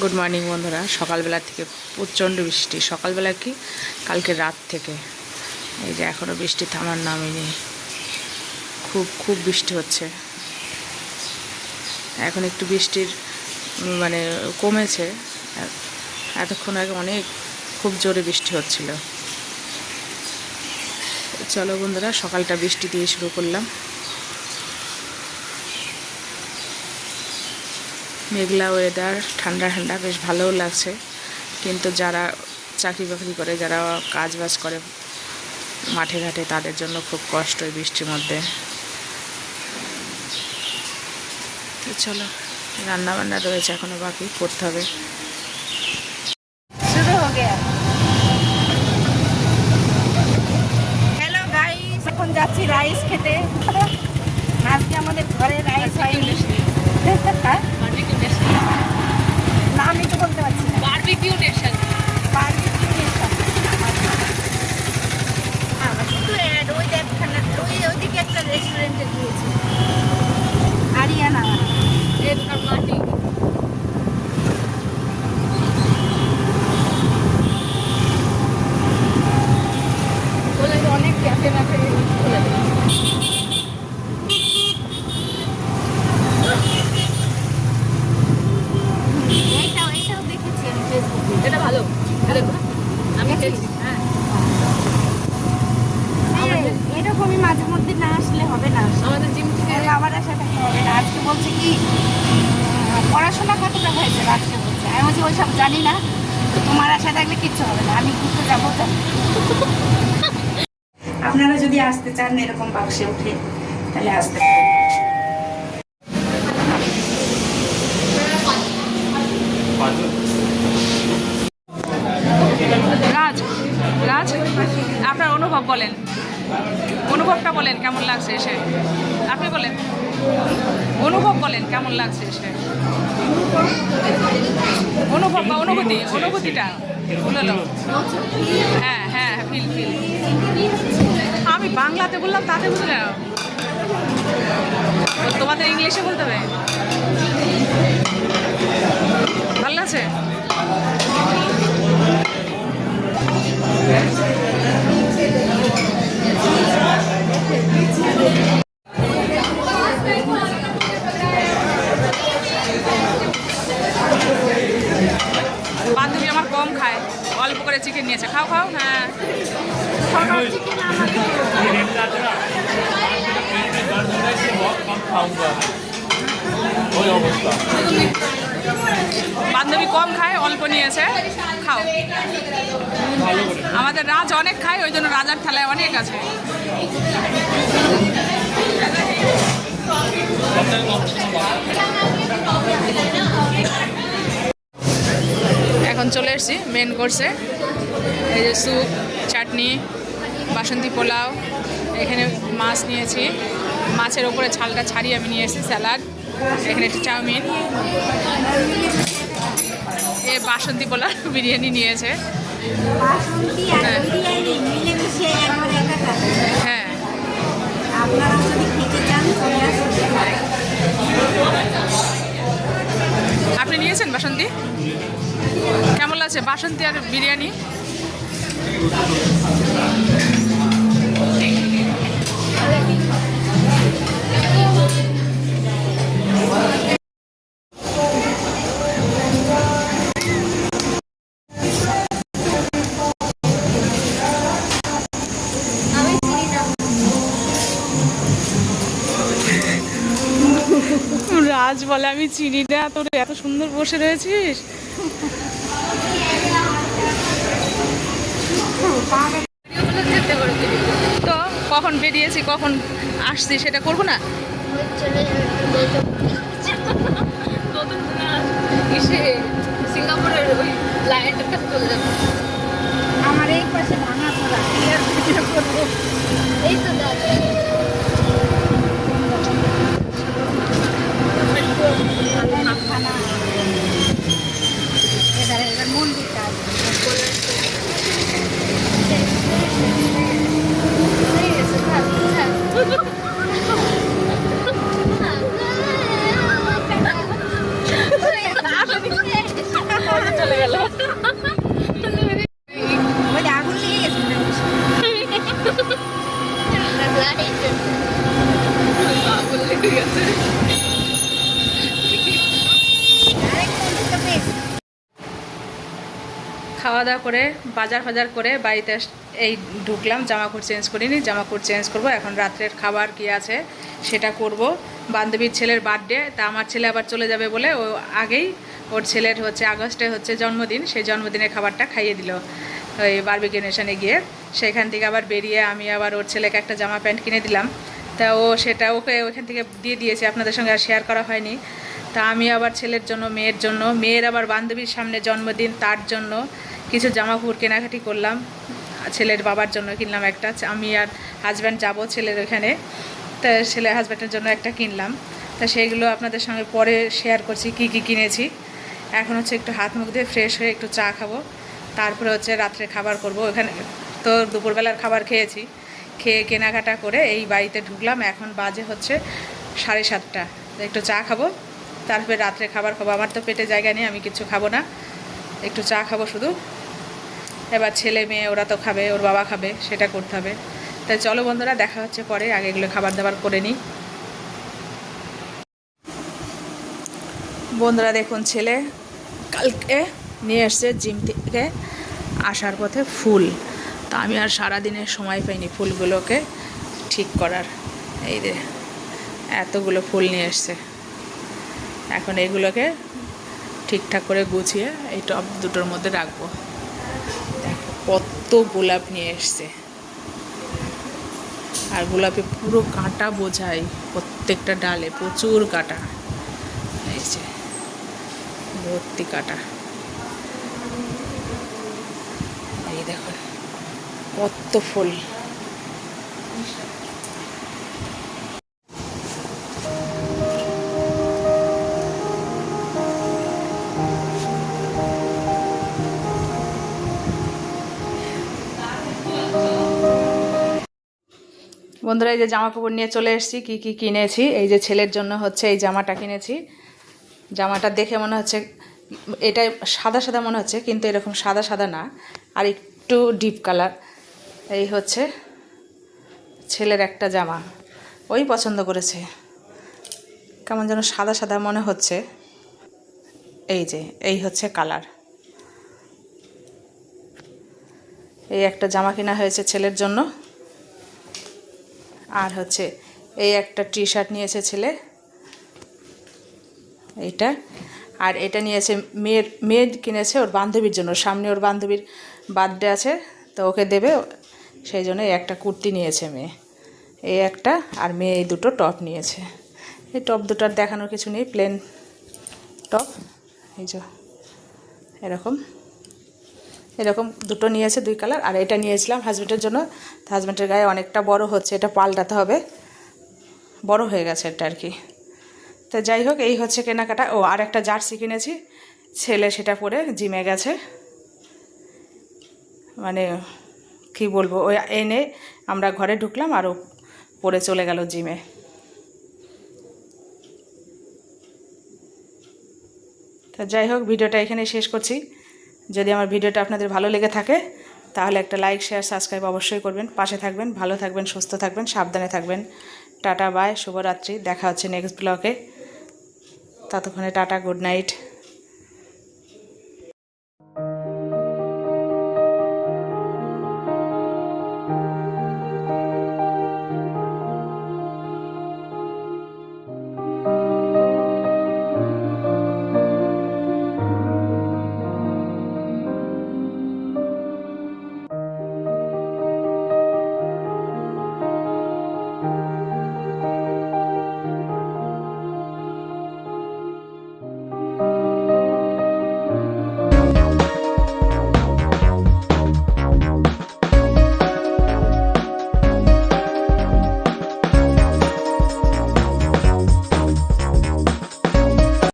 Good morning বন্ধুরা। সকালবেলা থেকে প্রচণ্ড বৃষ্টি, সকালবেলা কি কালকে রাত থেকে এই যে এখনও বৃষ্টি থামার নামই নেই। খুব খুব বৃষ্টি হচ্ছে। এখন একটু বৃষ্টির মানে কমেছে, এতক্ষণ আগে অনেক খুব জোরে বৃষ্টি হচ্ছিল। চলো বন্ধুরা, সকালটা বৃষ্টি দিয়ে শুরু করলাম। মেঘলা ওয়েদার, ঠান্ডা ঠান্ডা, বেশ ভালোও লাগছে। কিন্তু যারা চাকরি বাকরি করে, যারা কাজ বাজ করে মাঠে ঘাটে, তাদের জন্য খুব কষ্ট এই বৃষ্টির মধ্যে। তো চলো, রান্না বান্না রয়েছে এখনো বাকি, করতে হবে। শুরু হয়ে গেছে। হ্যালো গাইস, এখন যাচ্ছি রাইস খেতে। আজকে আমাদের ঘরে রাইস হয়নি। না, আমি তো বলতে পারছি না। Barbecue nation. Barbecue nation. আমার শুধু অ্যাড, ওই দেখখানা, ওইদিকে একটা রেস্টুরেন্টে গিয়েছি, আরিয়ানা। এর মাটি বলে অনেক ক্যাফে ম্যাফে খুলে দেয়। এইটাও দেখেছি আমি ফেসবুকে। এটা ভালো, দেখো আমি খেয়েছি। হ্যাঁ, এরকমই মাঝে মধ্যে না আসলে হবে না। আমাদের জিম থেকে আমার আশা থাকতে হবে না। আজকে বলছে কি পড়াশোনা কতটা হয়েছে, আজকে বলছে। আমি বলছি ওইসব জানি না, তোমার আশা থাকলে কিচ্ছু হবে না, আমি ঘুরতে যাবো। আপনারা যদি আসতে চান এরকম বাক্সে উঠে, তাহলে আসতে পারেন। রাজ, রাজ আপনার অনুভব বলেন, অনুভবটা বলেন কেমন লাগছে এসে। আপনি বলেন, অনুভব বলেন কেমন লাগছে এসে। অনুভব বা অনুভূতিটা বললো। হ্যাঁ হ্যাঁ, ফিল ফিল। আমি বাংলাতে বললাম, তাতে বুঝলে না, তোমাদের ইংলিশে বলতে হবে। ভালো লাগছে। বান্ধবী আমার কম খায়, অল্প করে চিকেন নিয়েছে। খাও খাও। হ্যাঁ, বান্ধবী কম খায়, অল্প নিয়েছে। খাও। আমাদের রাজ অনেক খায়, ওই জন্য রাজার থালায় অনেক আছে। এখন চলে এসেছি মেন কোর্সে। এই যে স্যুপ, চাটনি, বাসন্তী পোলাও, এখানে মাছ নিয়েছি, মাছের ওপরে ছালটা ছাড়িয়ে আমি নিয়ে এসেছি, স্যালাড, এখানে একটু চাউমিন, এ বাসন্তী পোলাও, বিরিয়ানি নিয়েছে। হ্যাঁ, আপনি নিয়েছেন বাসন্তী? কেমন লাগছে বাসন্তী আর বিরিয়ানি? রাজ বলে আমি চিনি না, তোর এত সুন্দর বসে রয়েছিস। তো কখন বেরিয়েছি, কখন আসছি সেটা করবো না? সিঙ্গাপুরের ওই ক্লায়েন্টের কাছে চলে যাবো। আমার এই পাশে ভাঙা পড়া, এই তো দাদা মন্দিরটা ওই যে আগুন লেগে গেছে খাওয়া দাওয়া করে বাজার ফাজার করে বাড়িতে এই ঢুকলাম, জামা কাপড় চেঞ্জ করিনি, জামা কাপড় চেঞ্জ করব। এখন রাত্রের খাবার কি আছে সেটা করব। বান্ধবীর ছেলের বার্থডে, তা আমার ছেলে আবার চলে যাবে বলে ও আগেই, ওর ছেলের হচ্ছে আগস্টে হচ্ছে জন্মদিন, সেই জন্মদিনের খাবারটা খাইয়ে দিল ওই বারবিকিউ নেশনে গিয়ে। সেখান থেকে আবার বেরিয়ে আমি আবার ওর ছেলেকে একটা জামা প্যান্ট কিনে দিলাম। তা ও সেটা ওকে ওইখান থেকে দিয়ে দিয়েছে, আপনাদের সঙ্গে আর শেয়ার করা হয়নি। তা আমি আবার ছেলের জন্য, মেয়ের জন্য, মেয়ের আবার বান্ধবীর সামনে জন্মদিন, তার জন্য কিছু জামা কাপড় কেনাকাটি করলাম। ছেলের বাবার জন্য কিনলাম একটা, আমি আর হাজব্যান্ড যাব ছেলের ওখানে, তা ছেলে হাজব্যান্ডের জন্য একটা কিনলাম। তা সেইগুলো আপনাদের সঙ্গে পরে শেয়ার করছি কি কি কিনেছি। এখন হচ্ছে একটু হাত মুখ দিয়ে ফ্রেশ হয়ে একটু চা খাবো, তারপরে হচ্ছে রাত্রে খাবার করব। ওখানে তো দুপুরবেলার খাবার খেয়েছি, খেয়ে কেনাকাটা করে এই বাড়িতে ঢুকলাম। এখন বাজে হচ্ছে 7:30। একটু চা খাবো, তারপরে রাত্রে খাবার খাবো। আমার তো পেটে জায়গা নেই, আমি কিছু খাবো না, একটু চা খাবো শুধু। এবার ছেলে মেয়ে ওরা তো খাবে, ওর বাবা খাবে, সেটা করতে হবে। তাই চলো বন্ধুরা, দেখা হচ্ছে পরে, আগে এগুলো খাবার দাবার করে নিই। বন্ধুরা দেখুন, ছেলে কালকে নিয়ে এসছে জিম থেকে আসার পথে ফুল। তা আমি আর সারাদিনের সময় পাইনি ফুলগুলোকে ঠিক করার। এই যে এতগুলো ফুল নিয়ে এসছে, এখন এগুলোকে ঠিকঠাক করে গুছিয়ে এই টব দুটোর মধ্যে রাখবো। দেখো কত গোলাপ নিয়ে এসছে, আর গোলাপে পুরো কাঁটা বোঝাই, প্রত্যেকটা ডালে প্রচুর কাঁটা, এই যে ভর্তি কাঁটা। এই দেখুন কত ফুল। বন্ধুরা এই যে জামা কাপড় নিয়ে চলে এসেছি, কি কি কিনেছি। এই যে ছেলের জন্য হচ্ছে এই জামাটা কিনেছি। জামাটা দেখে মনে হচ্ছে এটা সাদা সাদা মনে হচ্ছে, কিন্তু এরকম সাদা সাদা না, আর একটু ডিপ কালার। এই হচ্ছে ছেলের একটা জামা, ওই পছন্দ করেছে, কেমন যেন সাদা সাদা মনে হচ্ছে। এই যে এই হচ্ছে কালার। এই একটা জামা কেনা হয়েছে ছেলের জন্য। আর হচ্ছে এই একটা টি শার্ট নিয়েছে ছেলে, এইটা। আর এটা নিয়েছে মেয়ে কিনেছে ওর বান্ধবীর জন্য, সামনে ওর বান্ধবীর বার্থডে আছে, তো ওকে দেবে, সেই জন্য এই একটা কুর্তি নিয়েছে মেয়ে, এই একটা। আর মেয়ে এই দুটো টপ নিয়েছে। এই টপ দুটোর দেখানোর কিছু নেই, প্লেন টপ। এই যে এরকম এরকম দুটো নিয়েছে, 2 কালার। আর এটা নিয়েছিলাম হাজব্যান্ডের জন্য, হাজব্যান্ডের গায়ে অনেকটা বড় হচ্ছে, এটা পাল্টাতে হবে, বড় হয়ে গেছে এটা আর কি। তো যাই হোক, এই হচ্ছে কেনাকাটা। ও আর একটা জার্সি কিনেছি, ছেলে সেটা পরে জিমে গেছে, মানে কি বলবো, ওই এনে আমরা ঘরে ঢুকলাম আর ও পরে চলে গেল জিমে। তো যাই হোক, ভিডিওটা এখানে শেষ করছি। যদি আমার ভিডিওটা আপনাদের ভালো লেগে থাকে তাহলে একটা লাইক, শেয়ার, সাবস্ক্রাইব অবশ্যই করবেন, পাশে থাকবেন, ভালো থাকবেন, সুস্থ থাকবেন, সাবধানে থাকবেন। টাটা, বাই, শুভরাত্রি। দেখা হচ্ছে নেক্সট ব্লগে। ততক্ষণে টাটা, গুড নাইট।